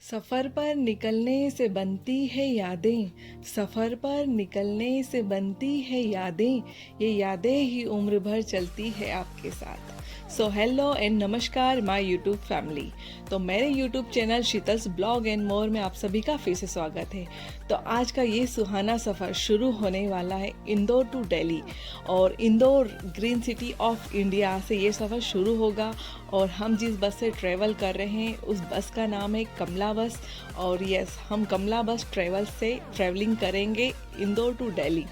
सफ़र पर निकलने से बनती है यादें, सफ़र पर निकलने से बनती है यादें, ये यादें ही उम्र भर चलती है आपके साथ। सो हेलो एंड नमस्कार माय यूट्यूब फैमिली। तो मेरे YouTube channel Sheetal's blog and more में आप सभी का फिर से स्वागत है। तो आज का ये सुहाना सफ़र शुरू होने वाला है इंदौर टू दिल्ली, और Indore green city of India से ये सफ़र शुरू होगा। और हम जिस बस से ट्रैवल कर रहे हैं उस बस का नाम है कमला बस। और यस, हम कमला बस ट्रैवल से ट्रैवलिंग करेंगे इंदौर टू दिल्ली।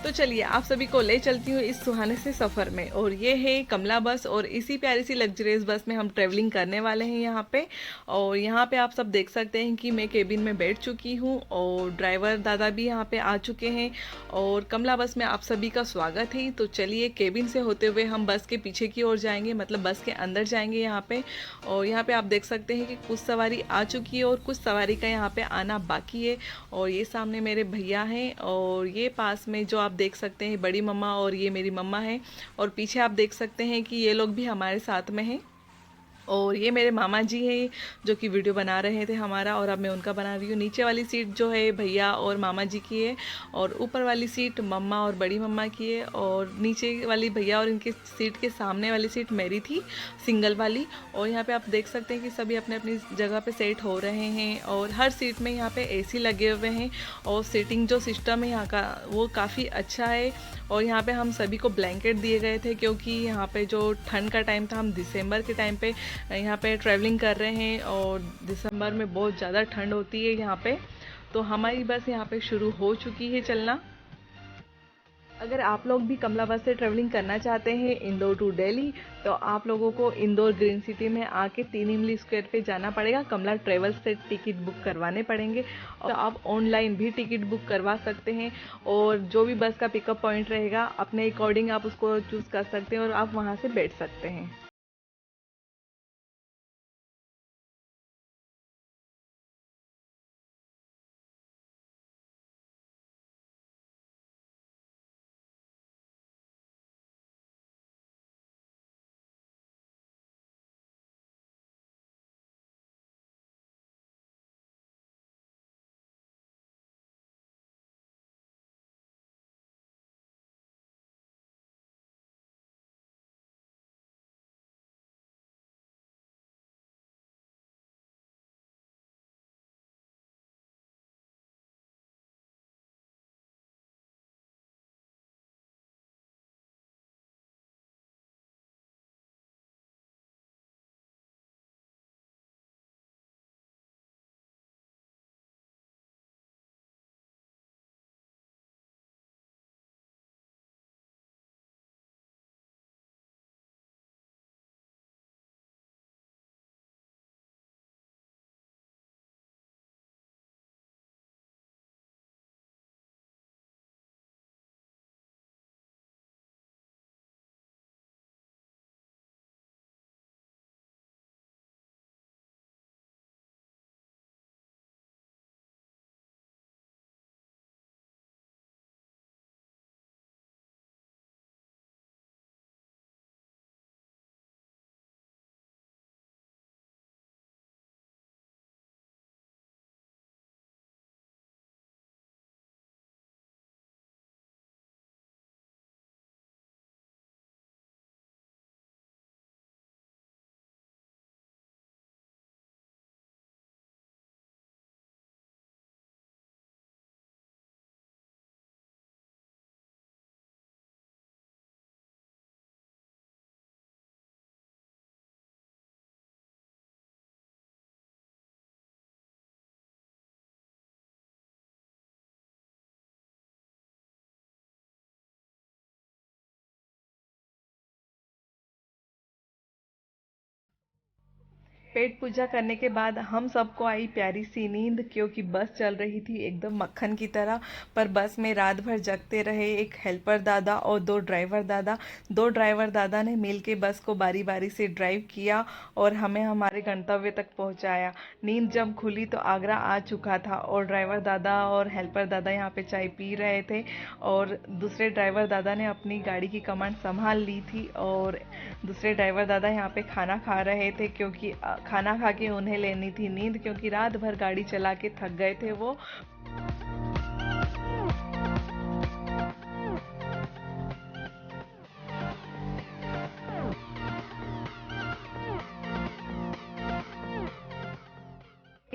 तो चलिए आप सभी को ले चलती हूँ इस सुहाने से सफ़र में। और ये है कमला बस, और इसी प्यारी सी लग्जरियस बस में हम ट्रैवलिंग करने वाले हैं यहाँ पे। और यहाँ पे आप सब देख सकते हैं कि मैं केबिन में बैठ चुकी हूँ और ड्राइवर दादा भी यहाँ पे आ चुके हैं। और कमला बस में आप सभी का स्वागत है। तो चलिए केबिन से होते हुए हम बस के पीछे की ओर जाएंगे, मतलब बस के अंदर जाएंगे यहाँ पे। और यहाँ पे आप देख सकते हैं कि कुछ सवारी आ चुकी है और कुछ सवारी का यहाँ पे आना बाकी है। और ये सामने मेरे भैया हैं, और ये पास में जो आप देख सकते हैं बड़ी मम्मा और ये मेरी मम्मा है। और पीछे आप देख सकते हैं कि ये लोग भी हमारे साथ में हैं। और ये मेरे मामा जी हैं जो कि वीडियो बना रहे थे हमारा, और अब मैं उनका बना रही हूँ। नीचे वाली सीट जो है भैया और मामा जी की है, और ऊपर वाली सीट मम्मा और बड़ी मम्मा की है। और नीचे वाली भैया और इनके सीट के सामने वाली सीट मेरी थी, सिंगल वाली। और यहाँ पे आप देख सकते हैं कि सभी अपने अपनी जगह पे सेट हो रहे हैं, और हर सीट में यहाँ पे एसी लगे हुए हैं। और सीटिंग जो सिस्टम है यहाँ का वो काफ़ी अच्छा है। और यहाँ पे हम सभी को ब्लैंकेट दिए गए थे, क्योंकि यहाँ पे जो ठंड का टाइम था, हम दिसंबर के टाइम पे यहाँ पे ट्रैवलिंग कर रहे हैं, और दिसंबर में बहुत ज़्यादा ठंड होती है यहाँ पे। तो हमारी बस यहाँ पे शुरू हो चुकी है चलना। अगर आप लोग भी कमला बस से ट्रैवलिंग करना चाहते हैं इंदौर टू दिल्ली, तो आप लोगों को इंदौर ग्रीन सिटी में आके 3 इमली स्क्वायर पे जाना पड़ेगा। कमला ट्रेवल से टिकट बुक करवाने पड़ेंगे, और आप ऑनलाइन भी टिकट बुक करवा सकते हैं। और जो भी बस का पिकअप पॉइंट रहेगा अपने अकॉर्डिंग आप उसको चूज़ कर सकते हैं और आप वहाँ से बैठ सकते हैं। पेट पूजा करने के बाद हम सबको आई प्यारी सी नींद, क्योंकि बस चल रही थी एकदम मक्खन की तरह। पर बस में रात भर जगते रहे एक हेल्पर दादा और दो ड्राइवर दादा ने मिल के बस को बारी बारी से ड्राइव किया और हमें हमारे गंतव्य तक पहुंचाया। नींद जब खुली तो आगरा आ चुका था, और ड्राइवर दादा और हेल्पर दादा यहाँ पे चाय पी रहे थे, और दूसरे ड्राइवर दादा ने अपनी गाड़ी की कमांड संभाल ली थी। और दूसरे ड्राइवर दादा यहाँ पे खाना खा रहे थे, क्योंकि खाना खा के उन्हें लेनी थी नींद, क्योंकि रात भर गाड़ी चला के थक गए थे वो।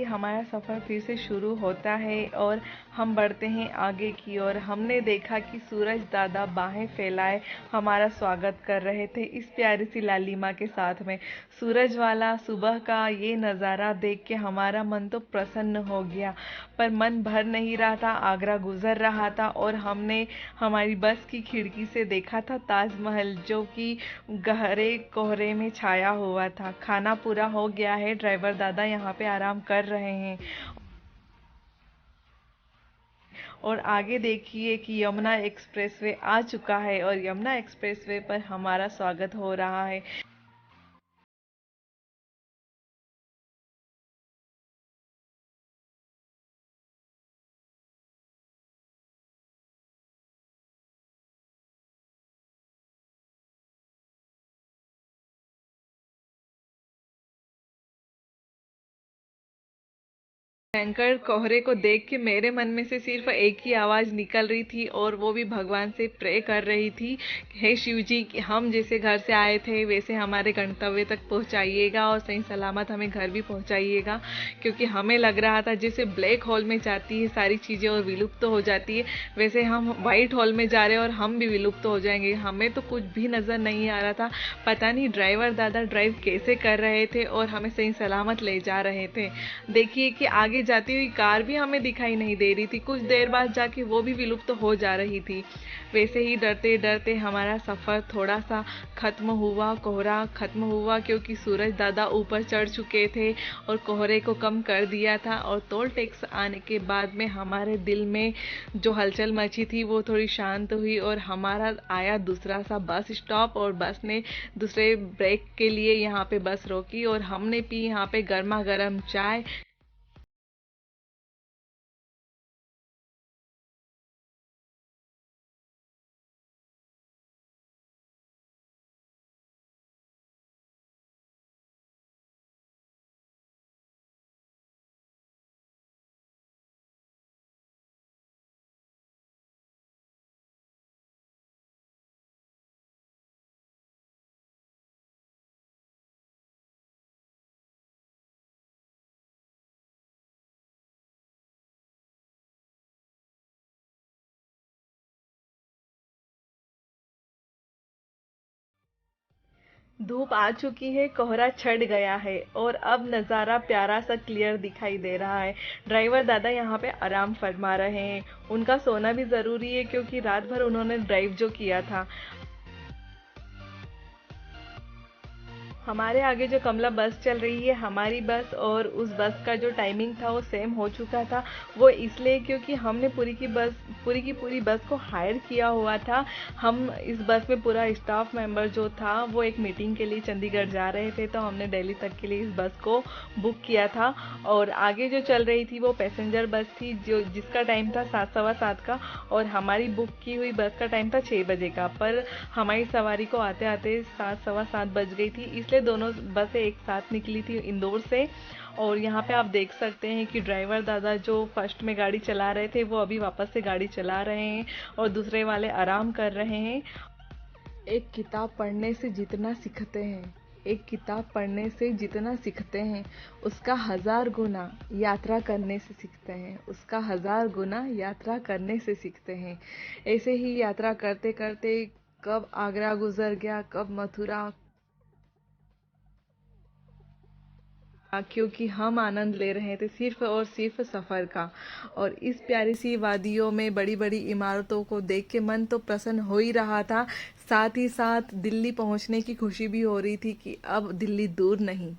हमारा सफ़र फिर से शुरू होता है और हम बढ़ते हैं आगे की ओर। हमने देखा कि सूरज दादा बाहें फैलाए हमारा स्वागत कर रहे थे इस प्यारी सी लालिमा के साथ में। सूरज वाला सुबह का ये नज़ारा देख के हमारा मन तो प्रसन्न हो गया, पर मन भर नहीं रहा था। आगरा गुजर रहा था और हमने हमारी बस की खिड़की से देखा था ताजमहल, जो कि गहरे कोहरे में छाया हुआ था। खाना पूरा हो गया है, ड्राइवर दादा यहाँ पे आराम कर रहे हैं। और आगे देखिए कि यमुना एक्सप्रेसवे आ चुका है और यमुना एक्सप्रेसवे पर हमारा स्वागत हो रहा है। भयंकर कोहरे को देख के मेरे मन में से सिर्फ एक ही आवाज़ निकल रही थी, और वो भी भगवान से प्रे कर रही थी, हे शिव जी कि हम जैसे घर से आए थे वैसे हमारे गंतव्य तक पहुंचाइएगा और सही सलामत हमें घर भी पहुंचाइएगा। क्योंकि हमें लग रहा था जैसे ब्लैक होल में जाती है सारी चीज़ें और विलुप्त हो जाती है, वैसे हम वाइट होल में जा रहे हैं और हम भी विलुप्त हो जाएंगे। हमें तो कुछ भी नज़र नहीं आ रहा था। पता नहीं ड्राइवर दादा ड्राइव कैसे कर रहे थे और हमें सही सलामत ले जा रहे थे। देखिए कि आगे जाती हुई कार भी हमें दिखाई नहीं दे रही थी, कुछ देर बाद जाके वो भी विलुप्त हो जा रही थी। वैसे ही डरते डरते हमारा सफ़र थोड़ा सा ख़त्म हुआ, कोहरा ख़त्म हुआ, क्योंकि सूरज दादा ऊपर चढ़ चुके थे और कोहरे को कम कर दिया था। और टोल टैक्स आने के बाद में हमारे दिल में जो हलचल मची थी वो थोड़ी शांत हुई, और हमारा आया दूसरा सा बस स्टॉप, और बस ने दूसरे ब्रेक के लिए यहाँ पे बस रोकी और हमने पी यहाँ पे गर्मा गर्म चाय। धूप आ चुकी है, कोहरा छट गया है और अब नज़ारा प्यारा सा क्लियर दिखाई दे रहा है। ड्राइवर दादा यहाँ पे आराम फरमा रहे हैं। उनका सोना भी ज़रूरी है, क्योंकि रात भर उन्होंने ड्राइव जो किया था। हमारे आगे जो कमला बस चल रही है, हमारी बस और उस बस का जो टाइमिंग था वो सेम हो चुका था। वो इसलिए क्योंकि हमने पूरी की पूरी बस को हायर किया हुआ था। हम इस बस में पूरा स्टाफ मेंबर जो था वो एक मीटिंग के लिए चंडीगढ़ जा रहे थे, तो हमने दिल्ली तक के लिए इस बस को बुक किया था। और आगे जो चल रही थी वो पैसेंजर बस थी, जो जिसका टाइम था 7 सवा 7 का, और हमारी बुक की हुई बस का टाइम था 6 बजे का। पर हमारी सवारी को आते आते 7 सवा 7 बज गई थी, इसलिए दोनों बसें एक साथ निकली थी इंदौर से। और यहाँ पे आप देख सकते हैं कि ड्राइवर दादा जो फर्स्ट में गाड़ी चला रहे थे वो अभी वापस से गाड़ी चला रहे हैं और दूसरे वाले आराम कर रहे हैं। एक किताब पढ़ने से जितना सीखते हैं, एक किताब पढ़ने से जितना सीखते हैं, उसका 1000 गुना यात्रा करने से सीखते हैं, उसका 1000 गुना यात्रा करने से सीखते हैं। ऐसे ही यात्रा करते करते कब आगरा गुजर गया, कब मथुरा, क्योंकि हम आनंद ले रहे थे सिर्फ और सिर्फ सफ़र का। और इस प्यारी सी वादियों में बड़ी बड़ी इमारतों को देख के मन तो प्रसन्न हो ही रहा था, साथ ही साथ दिल्ली पहुंचने की खुशी भी हो रही थी कि अब दिल्ली दूर नहीं।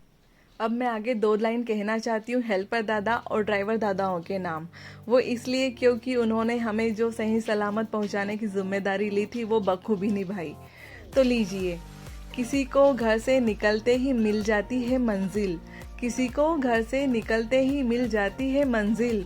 अब मैं आगे 2 लाइन कहना चाहती हूँ हेल्पर दादा और ड्राइवर दादाओं के नाम। वो इसलिए क्योंकि उन्होंने हमें जो सही सलामत पहुंचाने की जिम्मेदारी ली थी वो बखूबी निभाई। तो लीजिए, किसी को घर से निकलते ही मिल जाती है मंजिल, किसी को घर से निकलते ही मिल जाती है मंजिल।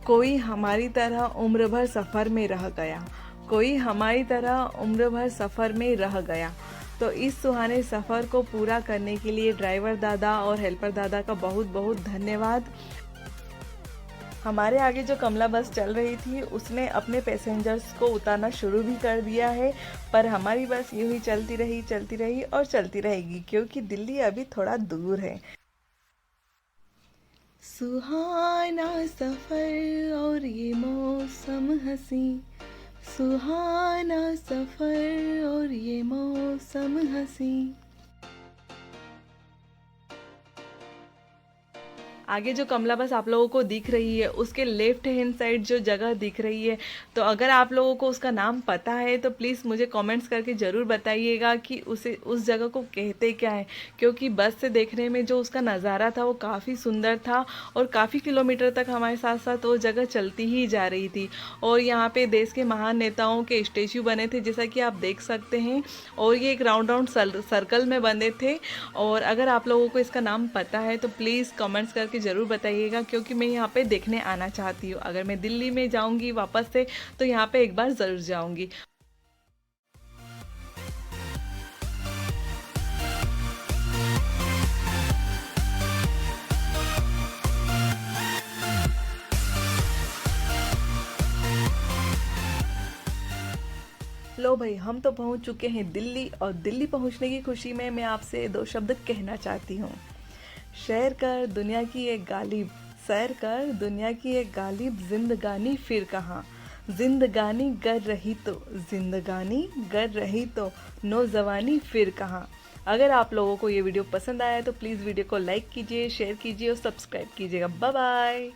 कोई हमारी तरह उम्र भर सफ़र में रह गया, कोई हमारी तरह उम्र भर सफ़र में रह गया। तो इस सुहाने सफ़र को पूरा करने के लिए ड्राइवर दादा और हेल्पर दादा का बहुत बहुत धन्यवाद। हमारे आगे जो कमला बस चल रही थी उसने अपने पैसेंजर्स को उतारना शुरू भी कर दिया है, पर हमारी बस यूं ही चलती रही और चलती रहेगी, क्योंकि दिल्ली अभी थोड़ा दूर है। सुहाना सफ़र और ये मौसम हंसी, सुहाना सफ़र और ये मौसम हंसी। आगे जो कमला बस आप लोगों को दिख रही है उसके लेफ्ट हैंड साइड जो जगह दिख रही है, तो अगर आप लोगों को उसका नाम पता है तो प्लीज़ मुझे कमेंट्स करके ज़रूर बताइएगा कि उस जगह को कहते क्या है, क्योंकि बस से देखने में जो उसका नज़ारा था वो काफ़ी सुंदर था और काफ़ी किलोमीटर तक हमारे साथ साथ वो जगह चलती ही जा रही थी। और यहाँ पे देश के महान नेताओं के स्टेचू बने थे जैसा कि आप देख सकते हैं, और ये एक राउंड सर्कल में बने थे। और अगर आप लोगों को इसका नाम पता है तो प्लीज़ कमेंट्स करके ज़रूर बताइएगा, क्योंकि मैं यहाँ पे देखने आना चाहती हूँ। अगर मैं दिल्ली में जाऊँगी वापस से तो यहाँ पे एक बार ज़रूर जाऊँगी। लो भाई, हम तो पहुँच चुके हैं दिल्ली, और दिल्ली पहुँचने की खुशी में मैं आपसे दो शब्द कहना चाहती हूँ। शेर कर दुनिया की एक गालिब, सैर कर दुनिया की एक गालिब, जिंदगानी फिर कहाँ, जिंदगानी गर रही तो, जिंदगानी गर रही तो, नौजवानी फिर कहाँ। अगर आप लोगों को ये वीडियो पसंद आया तो प्लीज़ वीडियो को लाइक कीजिए, शेयर कीजिए और सब्सक्राइब कीजिएगा। Bye bye.